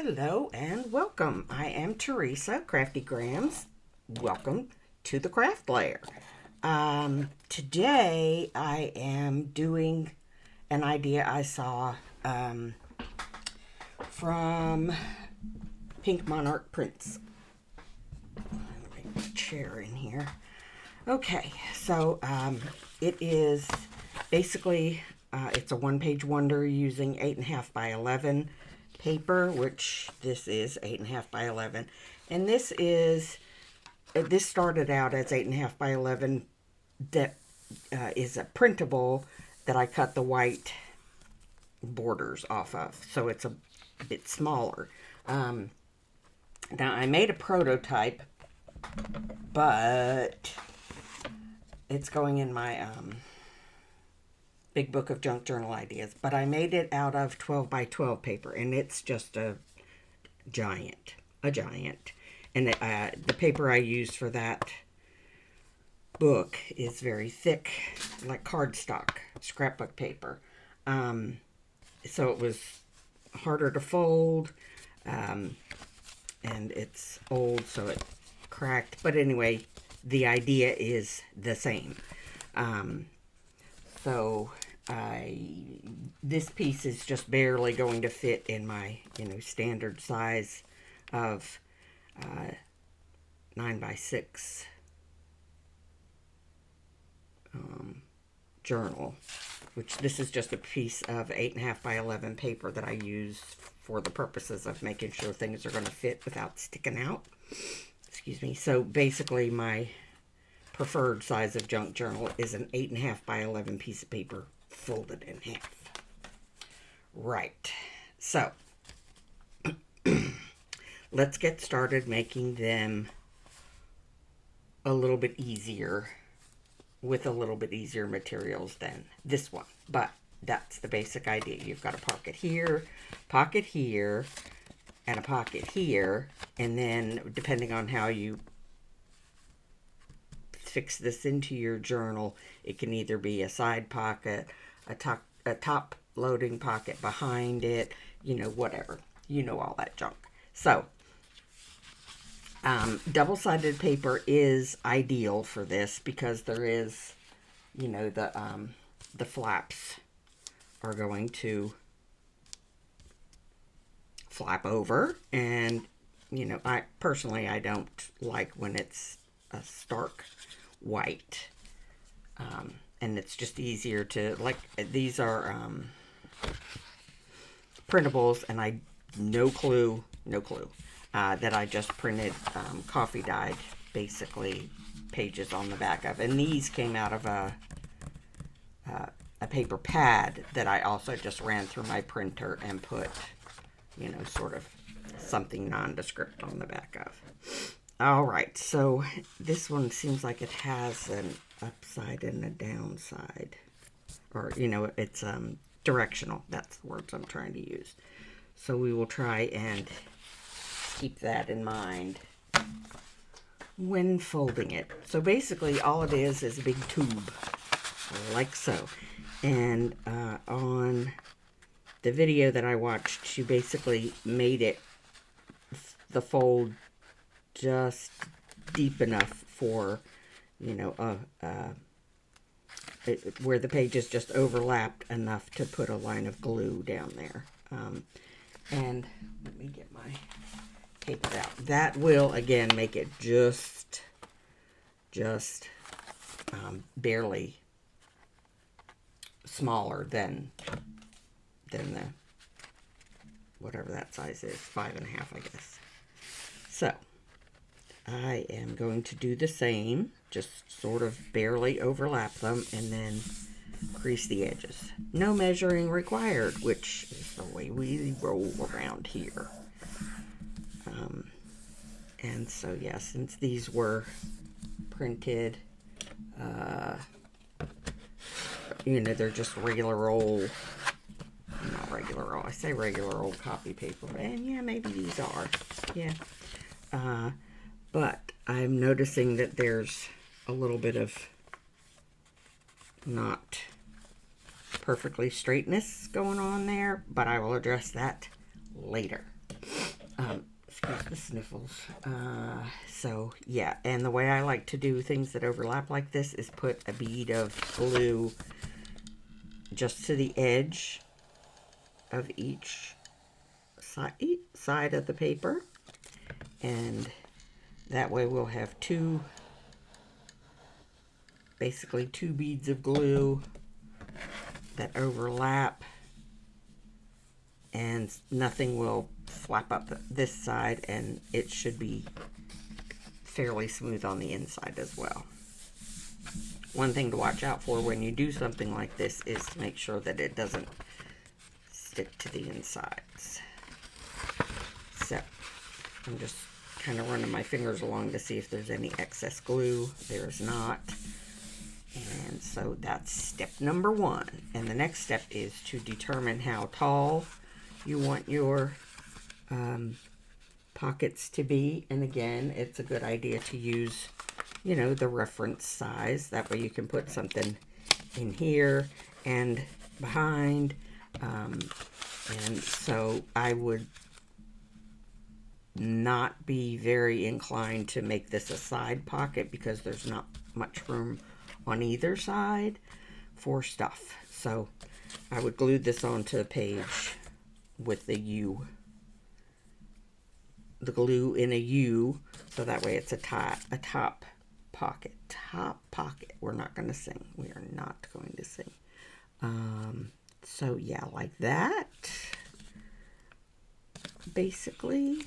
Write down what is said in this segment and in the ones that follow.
Hello and welcome. I am Teresa, Crafty Grams. Welcome to the Craft Lair. Today I am doing an idea I saw from Pink Monarch Prints. Let me put a chair in here. Okay, so it is basically it's a one-page wonder using 8.5 by 11 paper, which this is 8.5 by 11, and this started out as 8.5 by 11. That is a printable that I cut the white borders off of, so it's a bit smaller. Now I made a prototype, but it's going in my big book of junk journal ideas, but I made it out of 12 by 12 paper, and it's just a giant. And the paper I used for that book is very thick, like cardstock, scrapbook paper. So it was harder to fold, and it's old, so it cracked. But the idea is the same. So this piece is just barely going to fit in my, standard size of 9 by 6 journal, which this is just a piece of 8.5 by 11 paper that I use for the purposes of making sure things are going to fit without sticking out. Excuse me. So basically my preferred size of junk journal is an 8.5 by 11 piece of paper folded in half. Right, so let's get started making them a little bit easier with a little bit easier materials than this one, but that's the basic idea. You've got a pocket here, and a pocket here, and then depending on how you fix this into your journal, it can either be a side pocket, a top loading pocket behind it, whatever, all that junk. So double-sided paper is ideal for this because there is, the flaps are going to flap over, and I don't like when it's a stark white, and it's just easier to, these are printables, and I no clue that I just printed coffee dyed basically pages on the back of, and these came out of a paper pad that I also just ran through my printer and put sort of something nondescript on the back of. All right, so this one seems like it has an upside and a downside, or it's directional. That's the words I'm trying to use. So we will try and keep that in mind when folding it. So basically all it is a big tube, like so. And on the video that I watched, she basically made it the fold just deep enough for, where the pages just overlapped enough to put a line of glue down there. And let me get my paper out. That will, again, make it just barely smaller than the, whatever that size is, 5.5, I guess. So I am going to do the same, just sort of barely overlap them and then crease the edges. No measuring required, which is the way we roll around here. And so, yeah, since these were printed, they're just regular old, not regular old, I say regular old copy paper, and yeah, maybe these are, yeah. But I'm noticing that there's a little bit of not perfectly straightness going on there, but I will address that later. Excuse the sniffles. So yeah, and the way I like to do things that overlap like this is put a bead of glue just to the edge of each side of the paper, and that way we'll have basically two beads of glue that overlap, and nothing will flap up this side, and it should be fairly smooth on the inside as well. One thing to watch out for when you do something like this is to make sure that it doesn't stick to the insides. So I'm just kind of running my fingers along to see if there's any excess glue. There's not. And so that's step number 1. And the next step is to determine how tall you want your pockets to be. And again, it's a good idea to use, you know, the reference size. That way you can put something in here and behind. And so I would not be very inclined to make this a side pocket because there's not much room on either side for stuff. So I would glue this onto the page with the U, the glue in a U, so that way it's a top pocket. Top pocket. We're not going to sing. We are not going to sing. So yeah, like that, basically.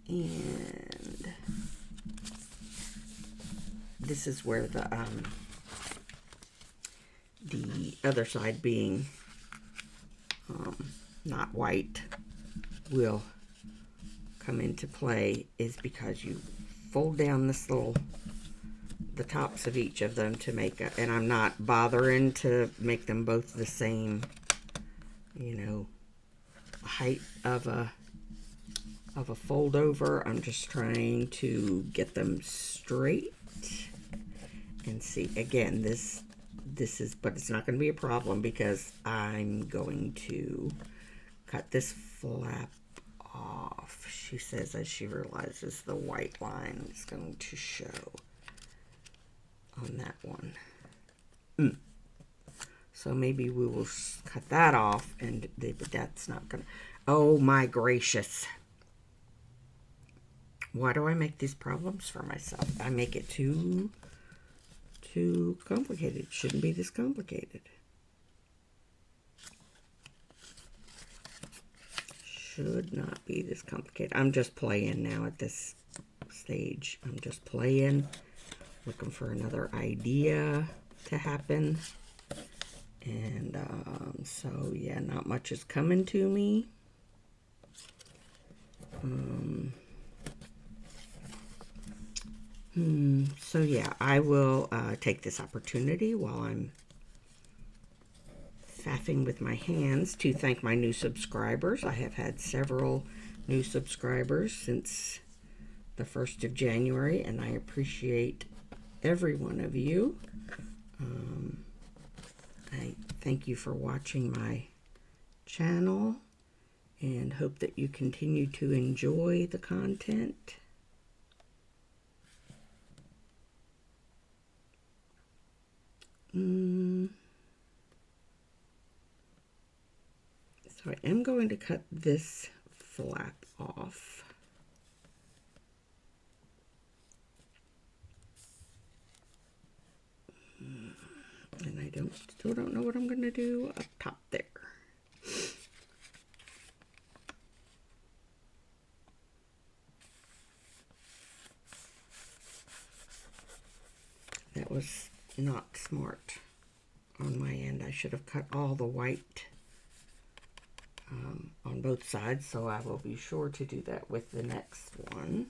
And this is where the other side being not white will come into play, is because you fold down this little, the tops of each of them to make a, and I'm not bothering to make them both the same, you know, height of a fold over. I'm just trying to get them straight. And see, again, this is, but it's not going to be a problem because I'm going to cut this flap off, she says, as she realizes the white line is going to show on that one. So maybe we will cut that off, and but that's not going to, oh my gracious. Why do I make these problems for myself? I make it too complicated. It shouldn't be this complicated. Should not be this complicated. I'm just playing now at this stage. I'm just playing, looking for another idea to happen. And so yeah, not much is coming to me. So yeah, I will take this opportunity while I'm faffing with my hands to thank my new subscribers. I have had several new subscribers since the 1st of January, and I appreciate every one of you. I thank you for watching my channel and hope that you continue to enjoy the content. So I am going to cut this flap off. And I still don't know what I'm going to do up top there. That was not smart on my end. I should have cut all the white on both sides, so I will be sure to do that with the next one.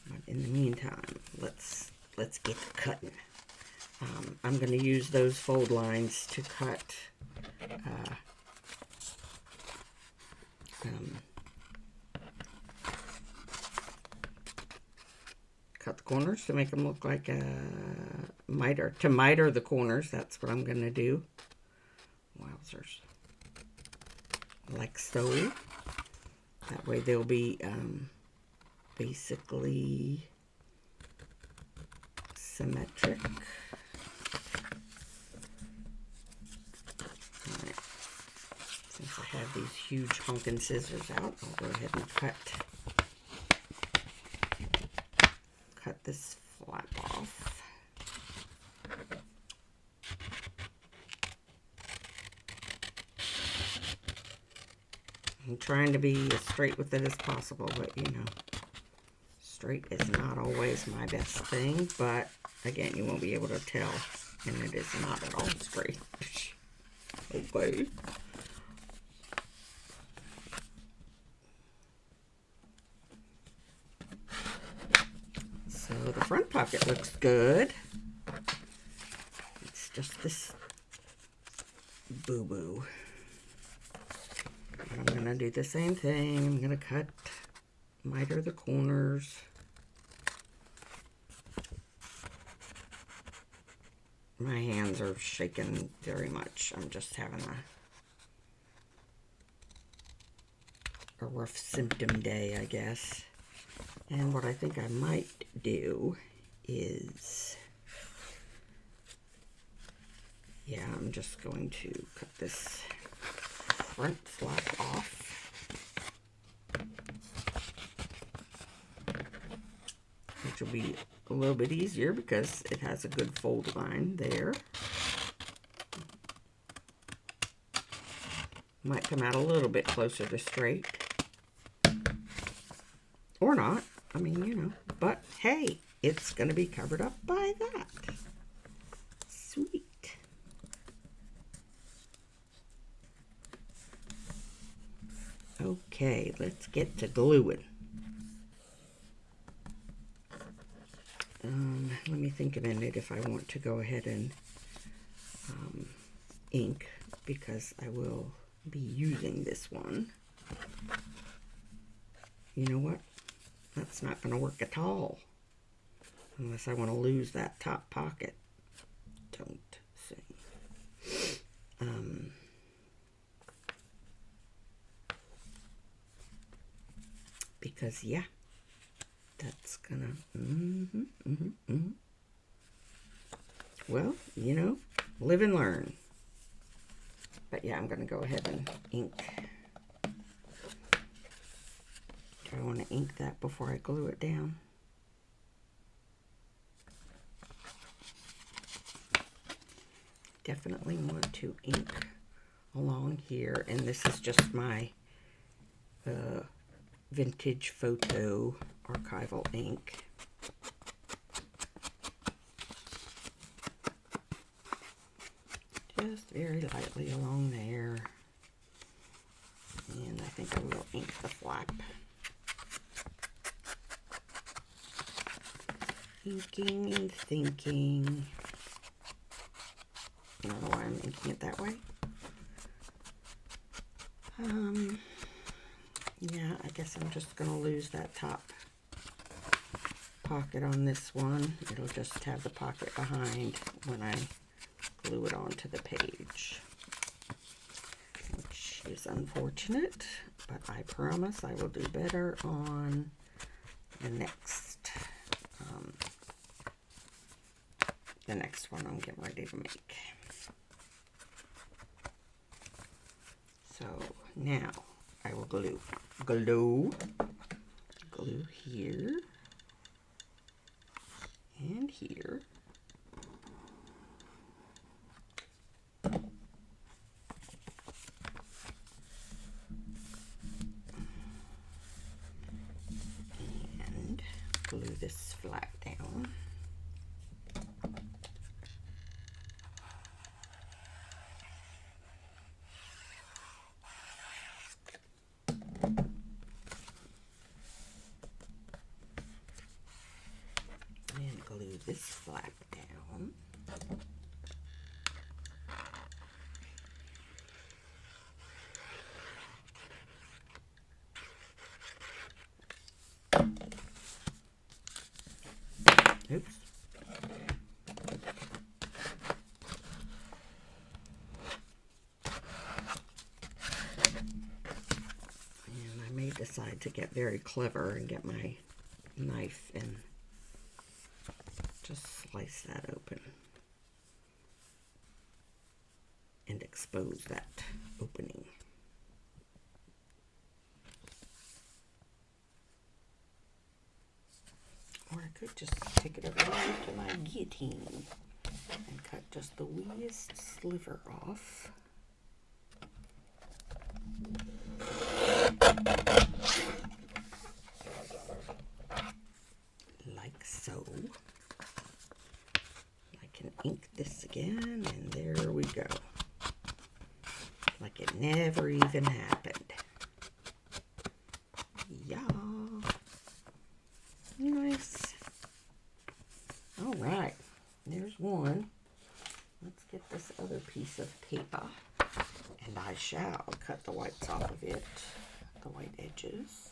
But in the meantime, let's get cutting. I'm going to use those fold lines to cut cut the corners to make them look like a miter. To miter the corners, that's what I'm going to do. Wowzers. Like so. That way they'll be basically symmetric. Alright. Since I have these huge honking scissors out, I'll go ahead and cut this flap off. I'm trying to be as straight with it as possible, but you know, straight is not always my best thing, but again, you won't be able to tell, and it is not at all straight. Okay. So the front pocket looks good. It's just this boo-boo. I'm going to do the same thing. I'm going to miter the corners. My hands are shaking very much. I'm just having a rough symptom day, I guess. And what I think I might do is, yeah, I'm just going to cut this front flap off, which will be a little bit easier because it has a good fold line there. Might come out a little bit closer to straight, or not. I mean, you know, but hey, it's going to be covered up by that. Sweet. Okay, let's get to gluing. Let me think a minute if I want to go ahead and ink, because I will be using this one. You know what? That's not going to work at all. Unless I want to lose that top pocket. Don't sing. Because, yeah, that's gonna, Well, you know, live and learn. But yeah, I'm gonna go ahead and ink. Do I want to ink that before I glue it down? Definitely want to ink along here, and this is just my vintage photo archival ink. Just very lightly along there, and I think I will ink the flap. Inking and thinking. I don't know why I'm inking it that way. Yeah, I guess I'm just going to lose that top pocket on this one. It'll just have the pocket behind when I glue it onto the page, which is unfortunate, but I promise I will do better on the next one I'm getting ready to make. So now I will glue here and here. And glue this flat down. And glue this flap down. Oops. And I made this decide to get very clever and get my knife and just slice that open and expose that opening. Or I could just take it over to my guillotine and cut just the weakest sliver off. Like so. I can ink this again, and there we go. Like it never even happened. Yeah. Nice. All right, there's one. Let's get this other piece of paper, and I shall cut the whites off of it, the white edges.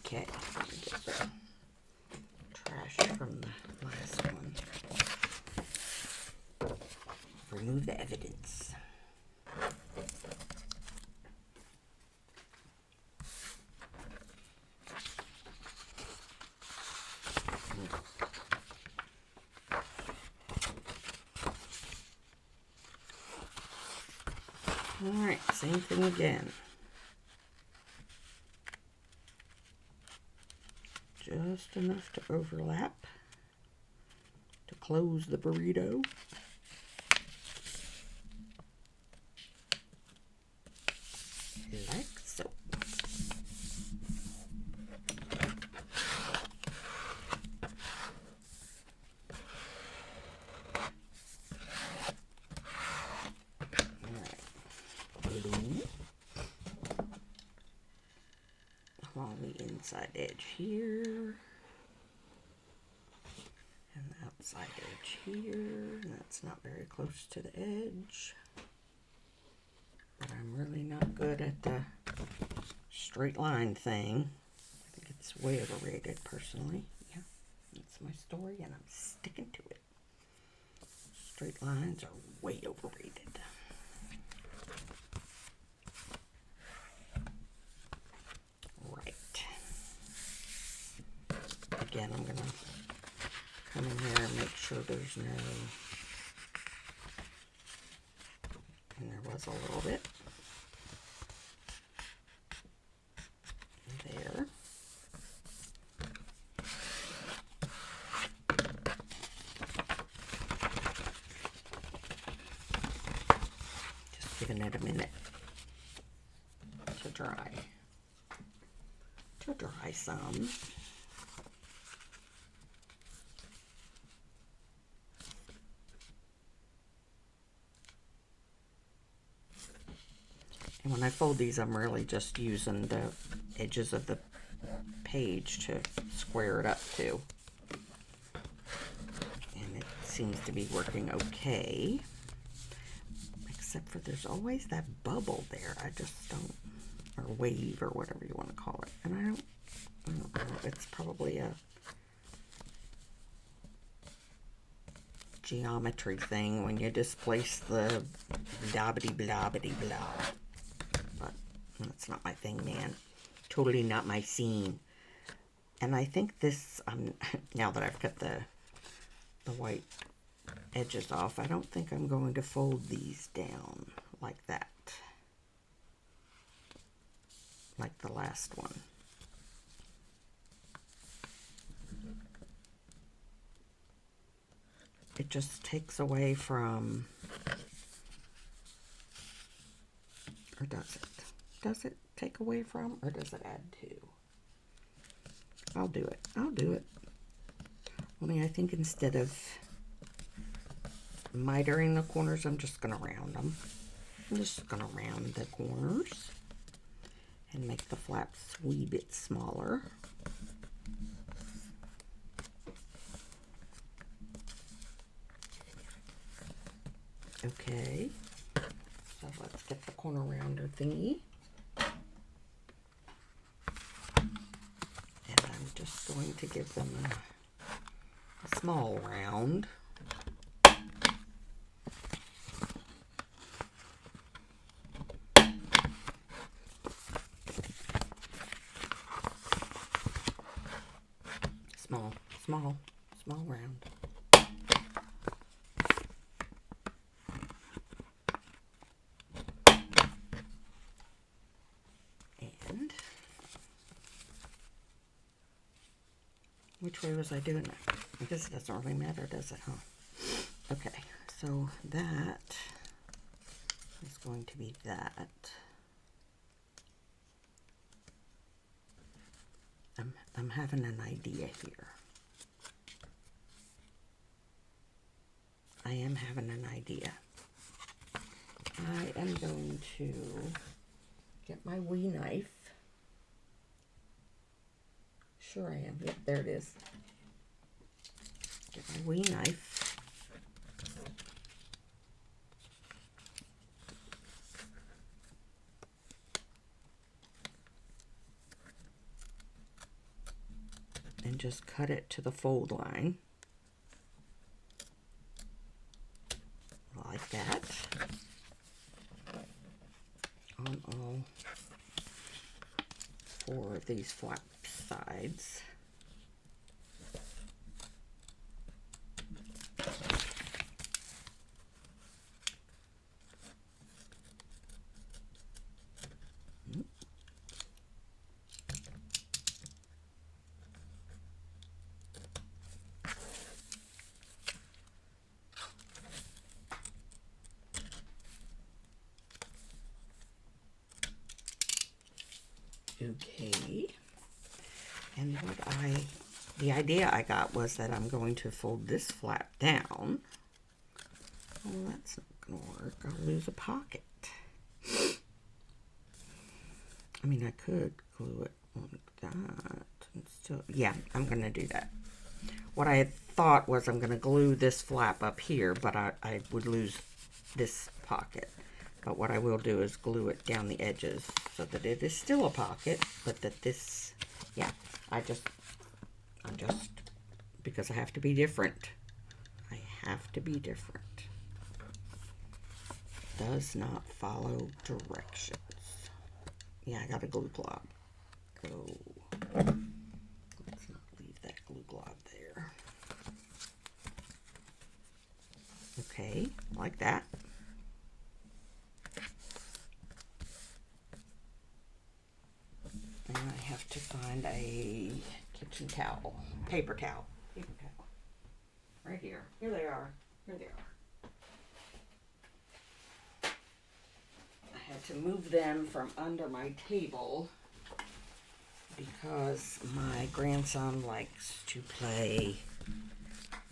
Okay, get the trash from the last one. Remove the evidence. All right, same thing again. Just enough to overlap to close the burrito. Like so. Blue along the inside edge here, and the outside edge here. That's not very close to the edge, but I'm really not good at the straight line thing. I think it's way overrated personally. Yeah, that's my story, and I'm sticking to it. Straight lines are way overrated. Again, I'm going to come in here and make sure there's no, and there was a little bit there. Just giving it a minute to dry. To dry some. And when I fold these, I'm really just using the edges of the page to square it up too. And it seems to be working okay. Except for there's always that bubble there. I just don't, or wave or whatever you want to call it. And I don't know. It's probably a geometry thing when you displace the blobbity blobbity blob. But that's not my thing, man. Totally not my scene. And I think this, now that I've cut the white edges off, I don't think I'm going to fold these down like that. Like the last one. It just takes away from, or does it? Does it take away from, or does it add to? I'll do it. I'll do it. Only I think instead of mitering the corners, I'm just going to round them. I'm just going to round the corners and make the flaps a wee bit smaller. Okay. let's get the corner rounder thingy. And I'm just going to give them a small round. Small round. And which way was I doing it? I guess it doesn't really matter, does it, huh? Okay, so that is going to be that. I'm having an idea here. I am having an idea. I am going to get my wee knife. Sure I am. Yep, there it is. Get my wee knife. And just cut it to the fold line. Like that. On all 4 of these flap sides. Okay, and the idea I got was that I'm going to fold this flap down. Well, that's not going to work. I'll lose a pocket. I mean, I could glue it like that. And still, yeah, I'm going to do that. What I had thought was I'm going to glue this flap up here, but I would lose this pocket. But what I will do is glue it down the edges so that it is still a pocket, but that this, yeah, I'm just, because I have to be different. I have to be different. Does not follow directions. Yeah, I got a glue glob. Go. Let's not leave that glue glob there. Okay, like that. And I have to find a kitchen towel, paper towel. Right here. Here they are. Here they are. I had to move them from under my table because my grandson likes to play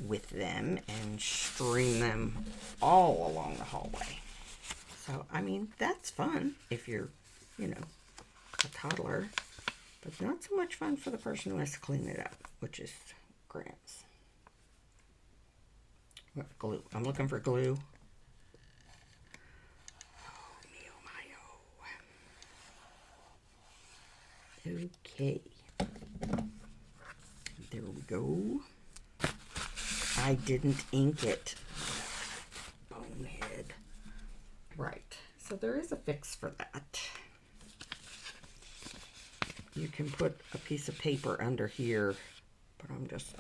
with them and string them all along the hallway. So, I mean, that's fun if you're, you know, a toddler, but not so much fun for the person who has to clean it up, which is Gramps. What, glue? I'm looking for glue. Oh, me, oh, my, oh. Okay. There we go. I didn't ink it. Bonehead. Right. So there is a fix for that. You can put a piece of paper under here, but I'm just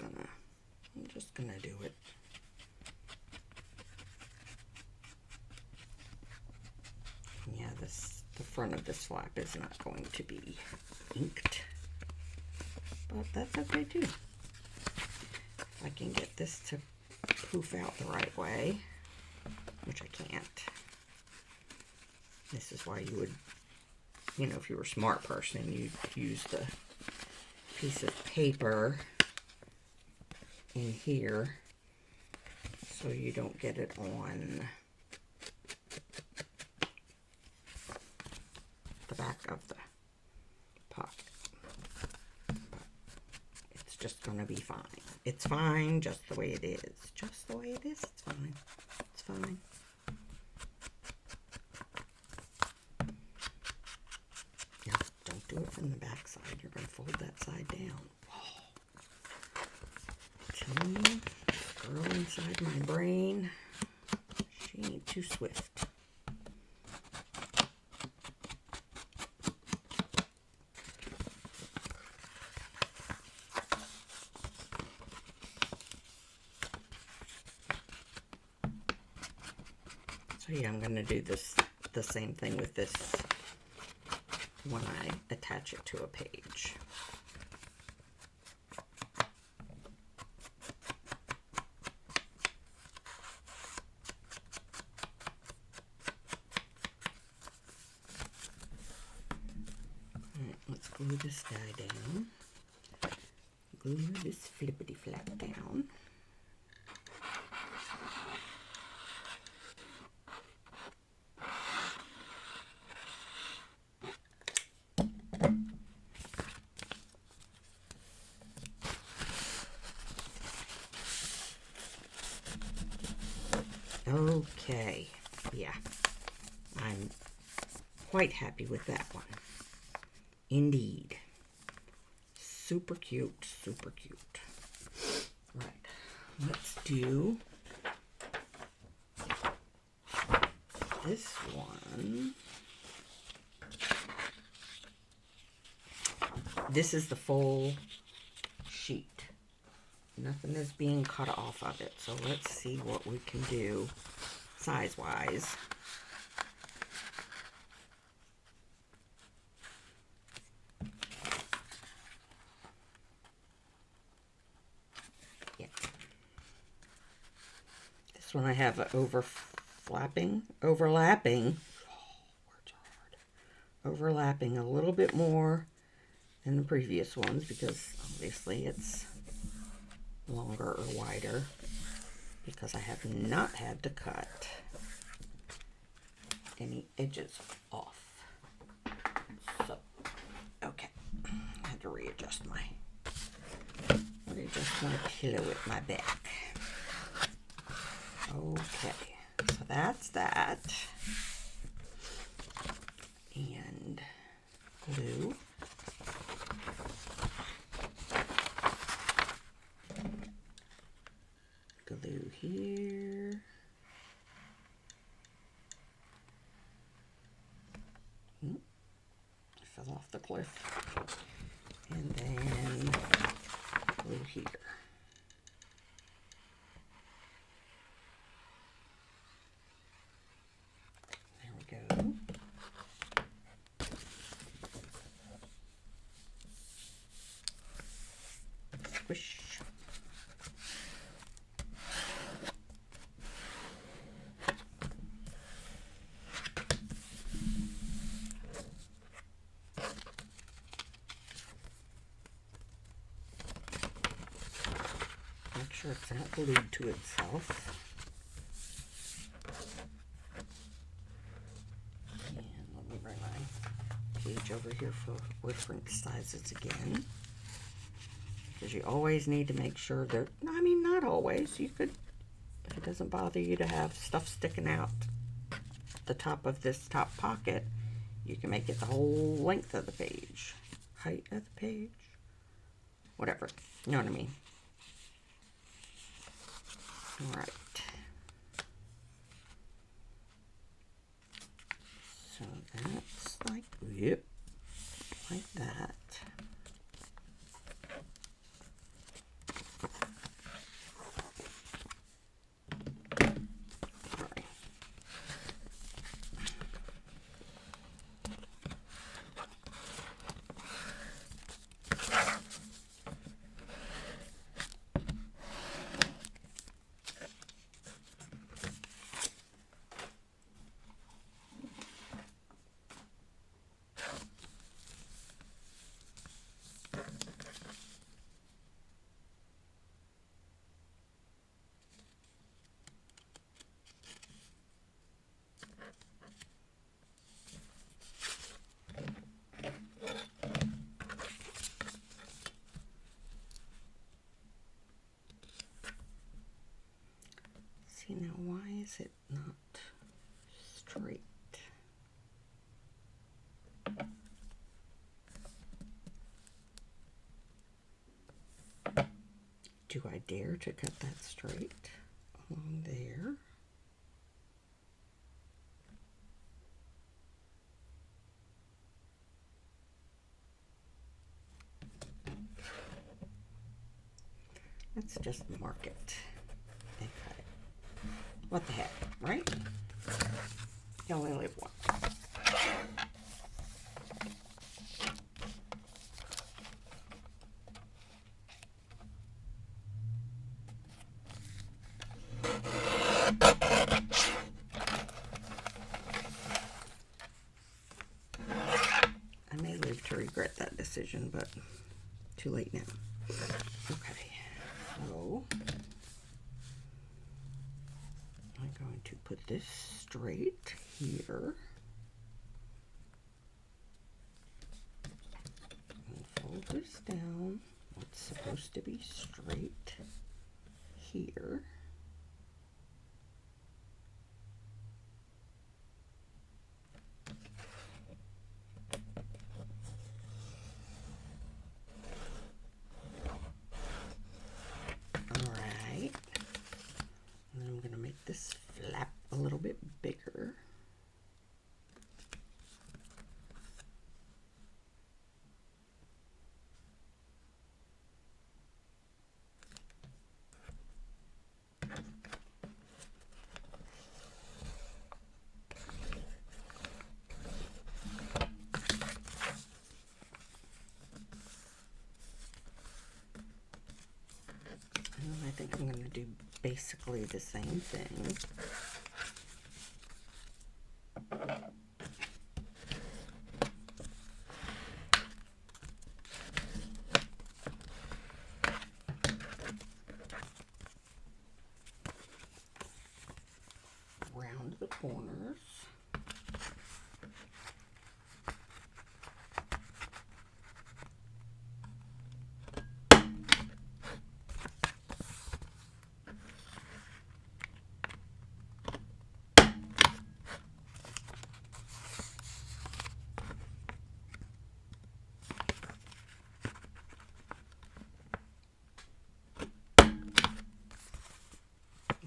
gonna do it. Yeah, the front of this flap is not going to be inked, but that's okay too. If I can get this to poof out the right way, which I can't. This is why you would, you know, if you were a smart person, you'd use the piece of paper in here so you don't get it on the back of the pocket. But it's just going to be fine. It's fine just the way it is. Just the way it is, it's fine. It's fine. do it from the back side. You're going to fold that side down. Telling you, girl inside my brain, she ain't too swift. So yeah, I'm going to do the same thing with this when I attach it to a page. Let's glue this guy down. Glue this flippity flap down. Okay, yeah, I'm quite happy with that one. Indeed. Super cute, super cute. Right, let's do this one. This is the full sheet. Nothing is being cut off of it, so let's see what we can do size-wise. Yeah. This one I have overlapping. Oh, words are hard. Overlapping a little bit more than the previous ones because obviously it's longer or wider, because I have not had to cut any edges off. So, okay, I had to readjust my pillow at my back. Okay, so that's that. And glue. Glue here. I fell off the cliff. And then glue here. There we go. Squish. Make sure it's not glued to itself. And let me bring my page over here for different sizes again. Because you always need to make sure that, I mean, not always. You could, if it doesn't bother you to have stuff sticking out the top of this top pocket, you can make it the whole length of the page. Height of the page. Whatever. You know what I mean? Alright. So that's like, yep, like that. Sorry. See, now why is it not straight? Do I dare to cut that straight along there? Let's just mark it and cut it. What the heck, right? You only live once. I may live to regret that decision, but too late now. Okay, so I'm going to put this straight here and fold this down. It's supposed to be straight here. Alright, and I'm going to make this flap a little bit bigger. I think I'm going to do basically the same thing. Round the corners.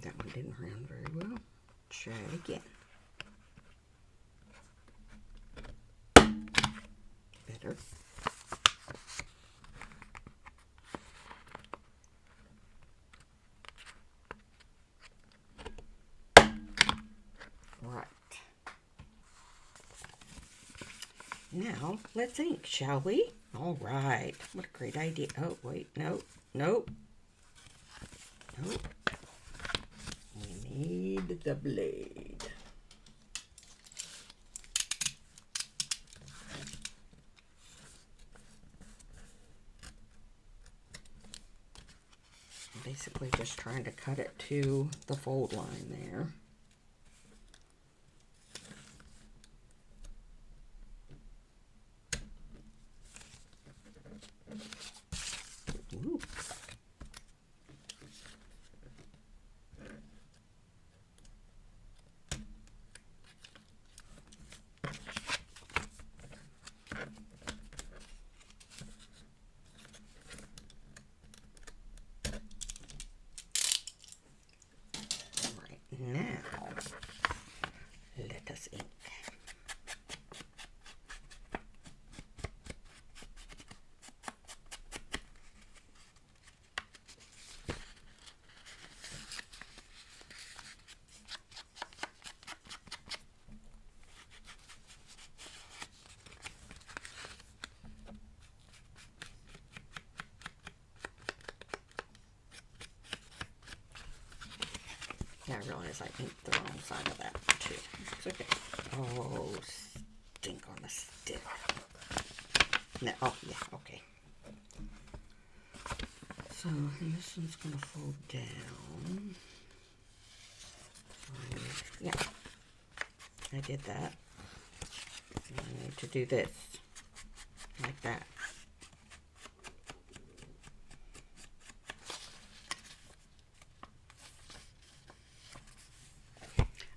That one didn't round very well. Try it again. Better. Right. Now, let's ink, shall we? All right. What a great idea. Oh, wait. Nope. Nope. Nope. We need the blade. I'm basically just trying to cut it to the fold line there. Ooh. Now, let us ink. Yeah, I realize I inked the wrong side of that too. It's okay. Oh, stink on the stick. No, oh, yeah, okay. So, and this one's going to fold down. Yeah, I did that. And I need to do this, like that.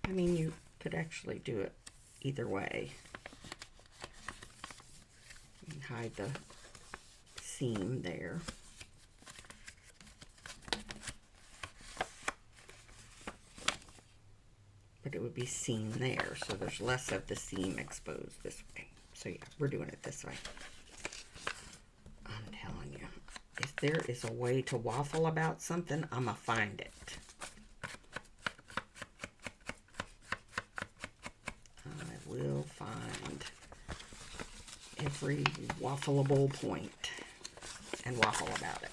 I mean, you could actually do it either way. And hide the seam there. but it would be seen there, so there's less of the seam exposed this way. So yeah, we're doing it this way. I'm telling you, if there is a way to waffle about something, I'ma find it. I will find every waffleable point and waffle about it.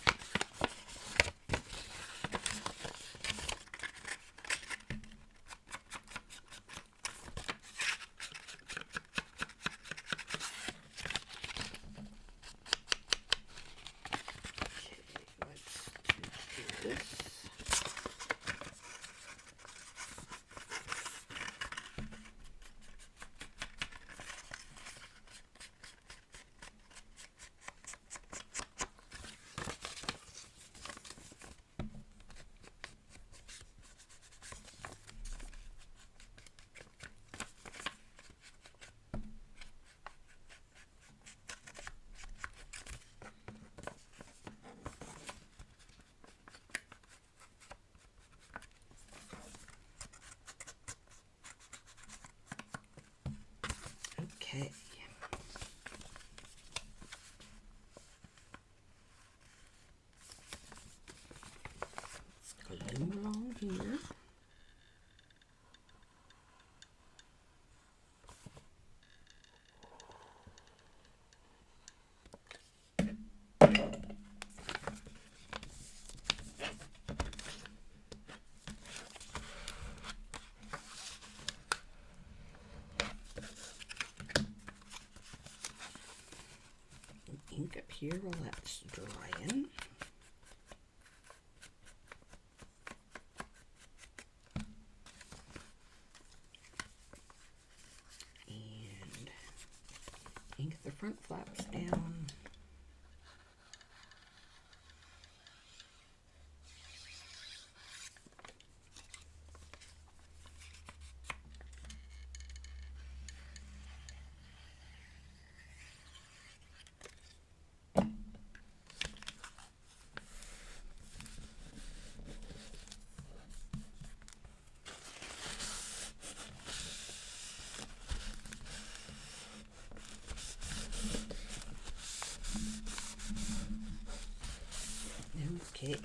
Okay. Let's glue along here. Ink up here while that's drying. And ink the front flaps down. Okay.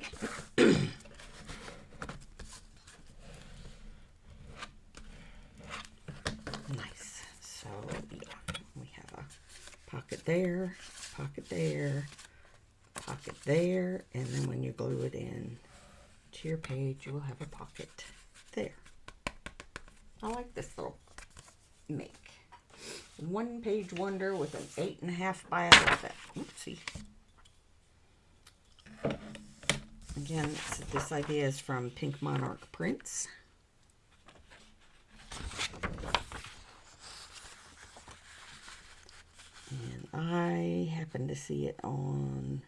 Nice. So yeah, we have a pocket there, pocket there, pocket there, and then when you glue it in to your page, you will have a pocket there. I like this little make. One page wonder with an 8.5 by 11. Oopsie. Again, this idea is from Pink Monarch Prints. And I happened to see it on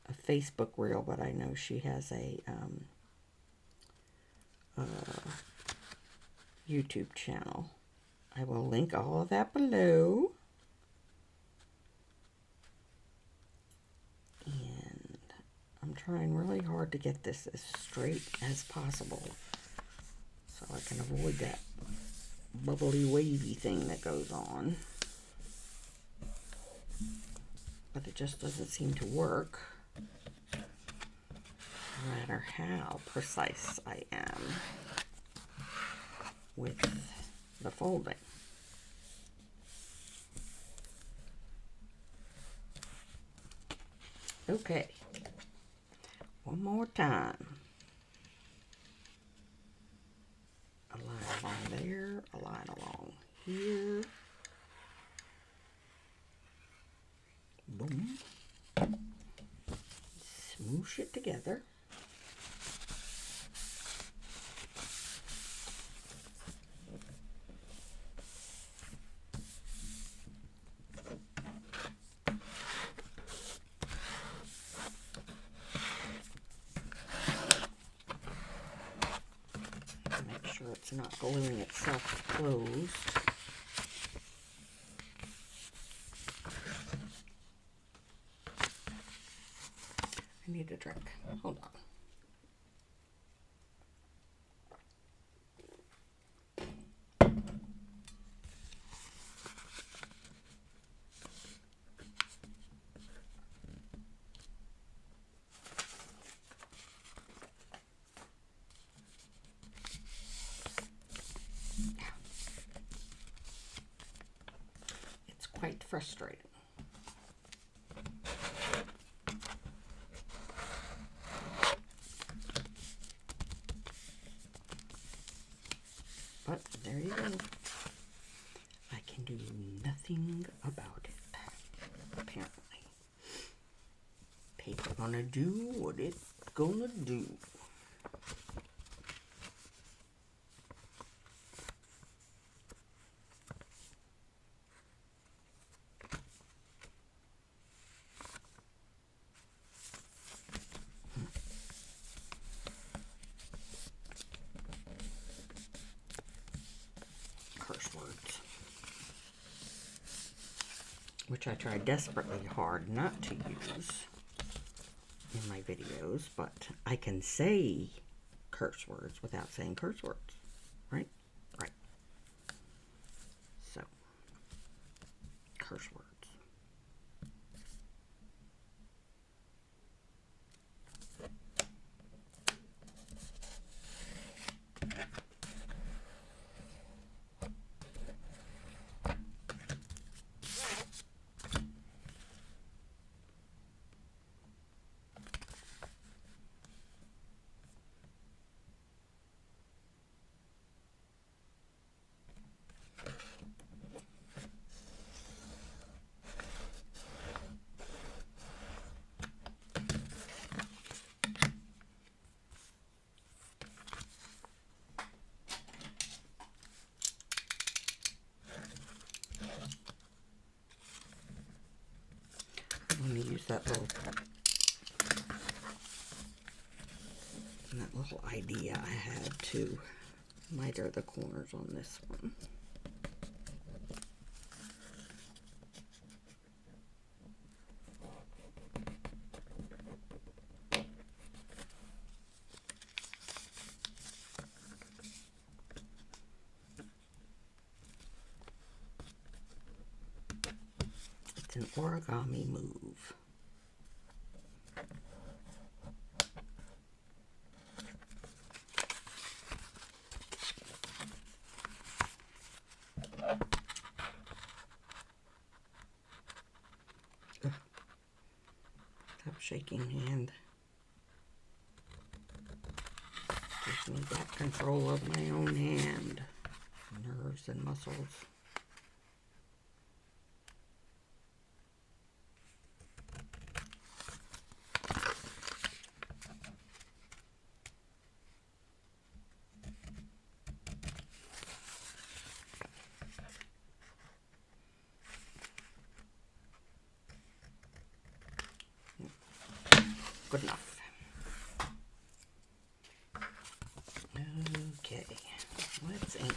a Facebook reel, but I know she has a YouTube channel. I will link all of that below. And I'm trying really hard to get this as straight as possible so I can avoid that bubbly wavy thing that goes on. But it just doesn't seem to work, no matter how precise I am with the folding. Okay, one more time. A line along there, a line along here. Boom. Smoosh it together. Make sure it's not gluing itself closed. I need a drink. Hold on. quite frustrating. But there you go. I can do nothing about it, apparently. Paper gonna do what it's gonna do. Curse words. Which I try desperately hard not to use in my videos, but I can say curse words without saying curse words, right? Right. So, curse words. I'm going to use that little idea I had to miter the corners on this one. It's an origami move. Stop shaking hand. Gives me back control of my own hand. Nerves and muscles. Good enough. Okay, let's ink.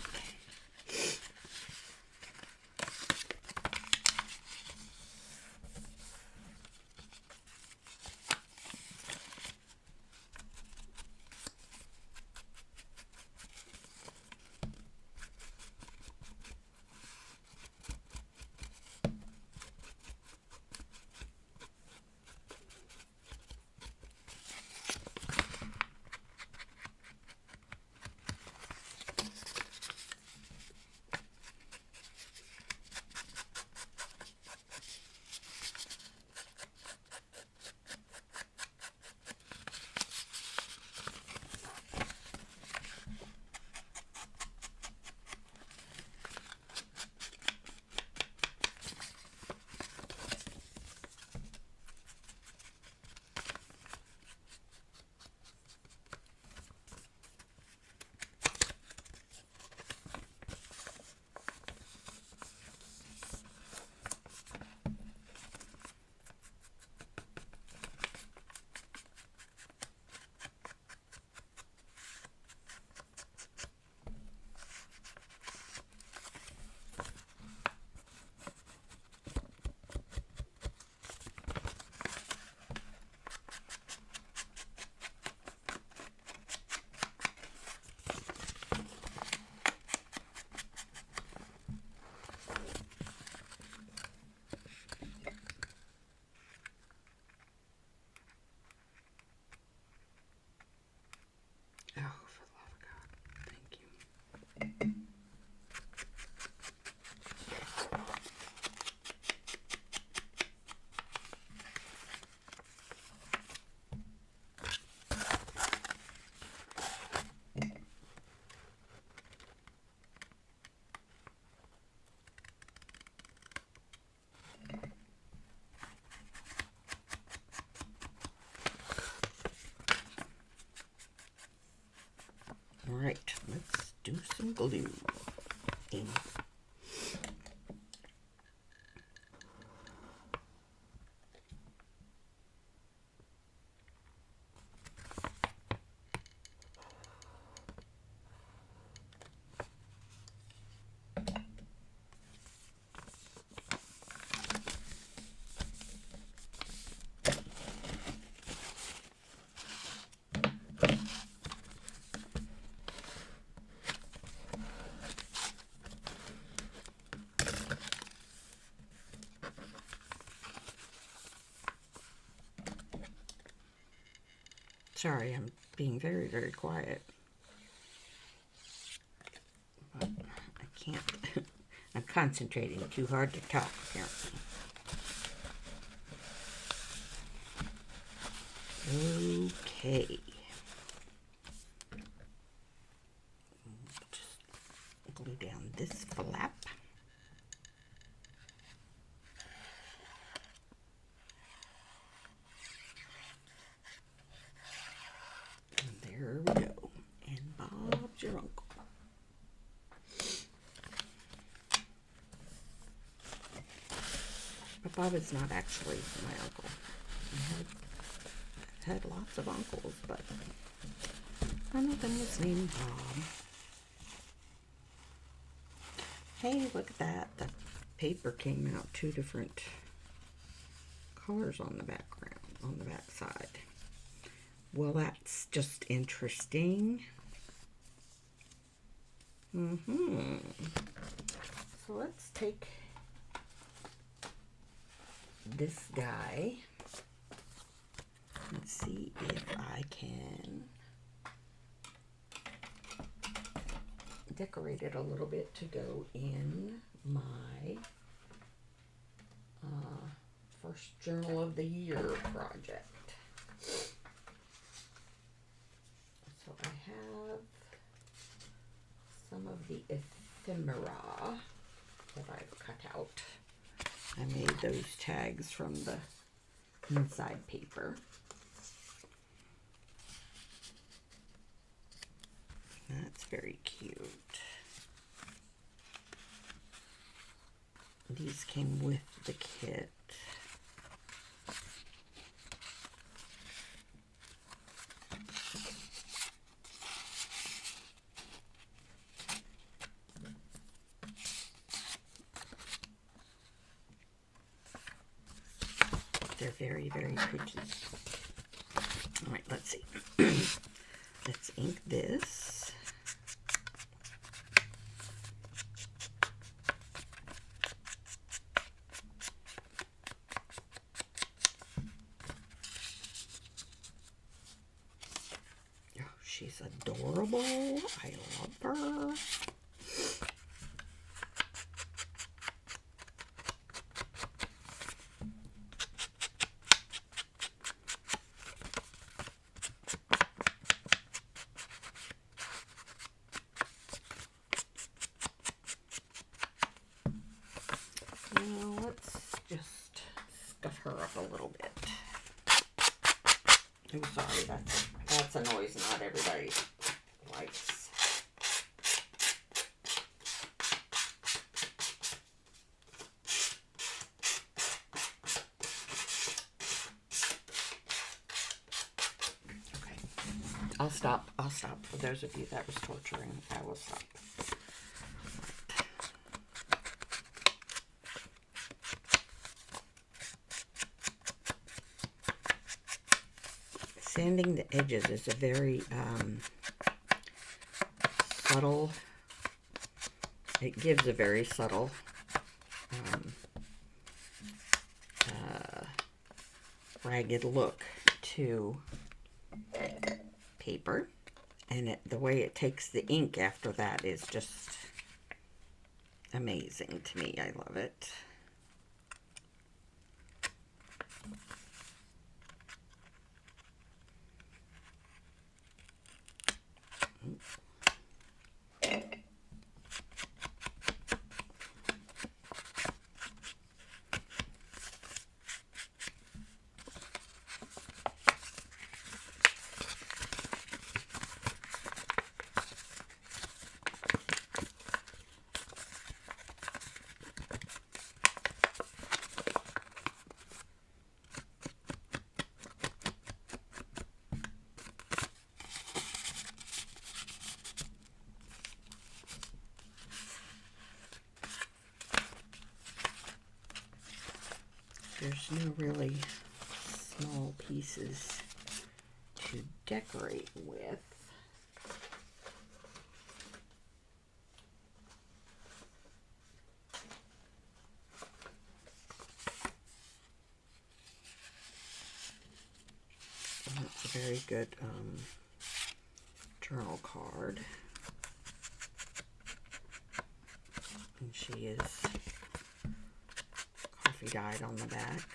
some glue. In. Sorry, I'm being very, very quiet. But I can't. I'm concentrating too hard to talk, apparently. Okay. Just glue down this flap. There we go. And Bob's your uncle. But Bob is not actually my uncle. I've had lots of uncles, but none of them was named Bob. Hey, look at that. The paper came out 2 different colors on the background, on the back side. Well, that's just interesting. So let's take this guy. Let's see if I can decorate it a little bit to go in my first Journal of the Year project. So I have some of the ephemera that I've cut out. I made those tags from the inside paper. That's very cute. These came with the kit. They're very, very pretty. All right, let's see. Let's ink this. Oh, she's adorable. I love her. Now let's just stuff her up a little bit. I'm sorry, that's a noise not everybody likes. Okay. I'll stop. For those of you that was torturing, I will stop. Sanding the edges is a very subtle, it gives a very subtle ragged look to paper, and the way it takes the ink after that is just amazing to me. I love it. there's no really small pieces to decorate with. That's a very good journal card. And she is coffee dyed on the back.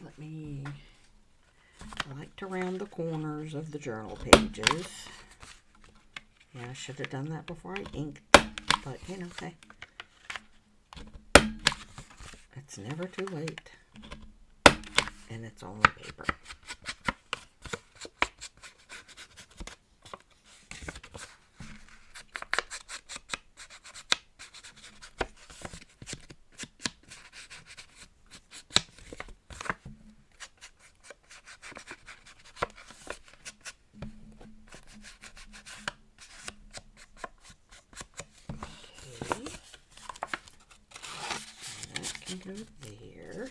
But I like to round the corners of the journal pages. Yeah, I should have done that before I inked, but you know, hey. It's never too late, and it's only paper. Okay, that can go there.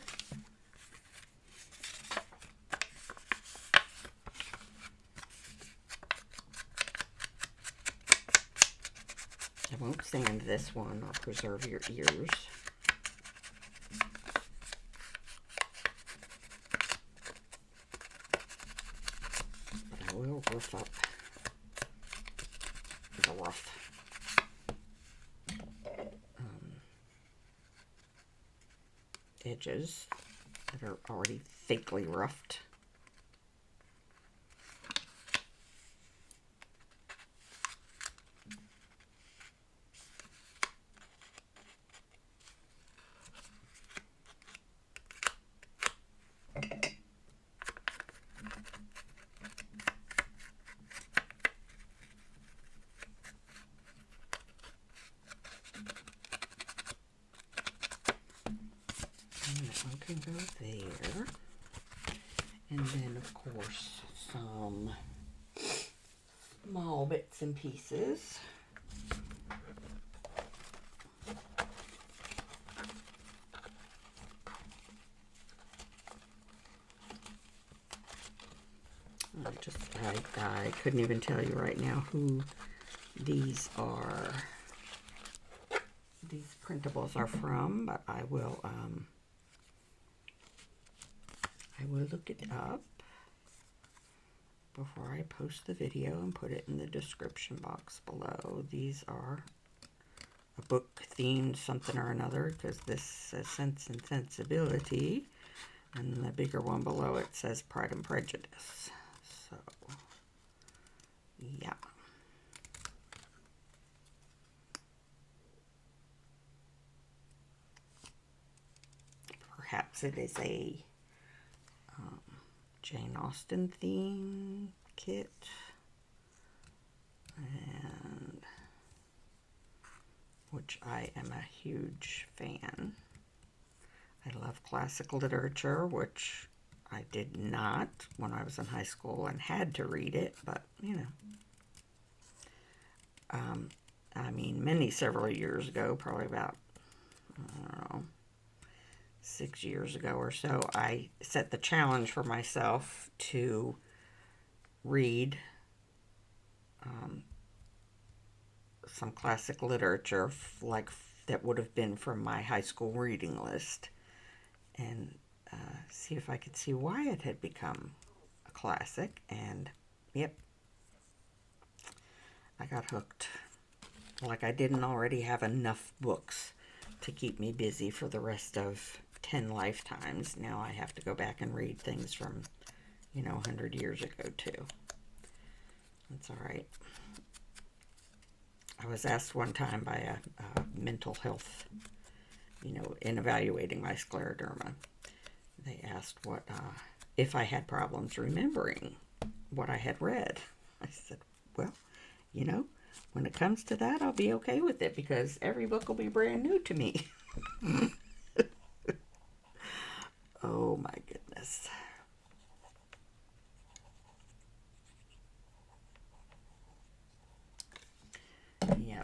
I won't sand this one. I'll preserve your ears. But I will rough up the rough edges that are already thickly roughed. That one can go there. And then, of course, some small bits and pieces. I couldn't even tell you right now who these are. These printables are from, but I will look it up before I post the video and put it in the description box below. These are a book themed something or another, because this says Sense and Sensibility, and the bigger one below it says Pride and Prejudice. So, yeah. Perhaps it is a Jane Austen theme kit, and which I am a huge fan. I love classic literature, which I did not when I was in high school and had to read it, but you know. I mean, several years ago, probably about, I don't know, 6 years ago or so, I set the challenge for myself to read some classic literature, like that would have been from my high school reading list, and see if I could see why it had become a classic. And yep, I got hooked. Like I didn't already have enough books to keep me busy for the rest of 10 lifetimes. Now I have to go back and read things from, 100 years ago too. That's all right. I was asked one time by a mental health, in evaluating my scleroderma, they asked what if I had problems remembering what I had read. I said, well, when it comes to that, I'll be okay with it, because every book will be brand new to me. Oh my goodness. Yeah,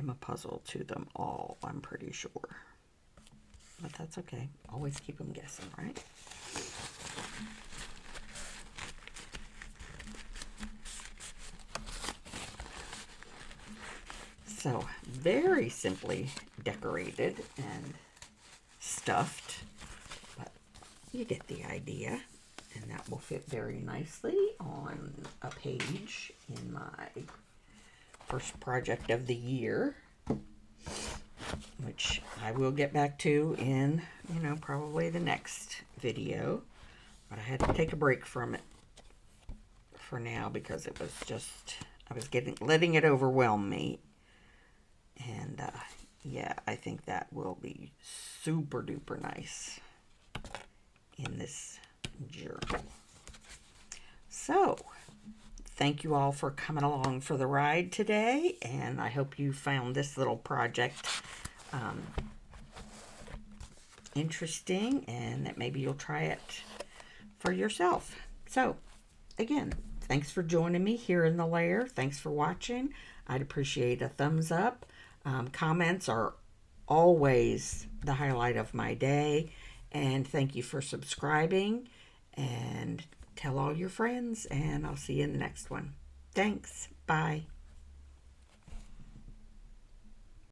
am a puzzle to them all, I'm pretty sure. But that's okay. Always keep them guessing, right? So, very simply decorated and stuffed, but you get the idea. And that will fit very nicely on a page in my first project of the year, which I will get back to in, probably the next video. But I had to take a break from it for now because it was just, I was letting it overwhelm me. And yeah, I think that will be super duper nice in this journal. So, thank you all for coming along for the ride today, and I hope you found this little project interesting and that maybe you'll try it for yourself. So, again, thanks for joining me here in the lair. Thanks for watching. I'd appreciate a thumbs up. Comments are always the highlight of my day, and thank you for subscribing, and tell all your friends, and I'll see you in the next one. Thanks. Bye.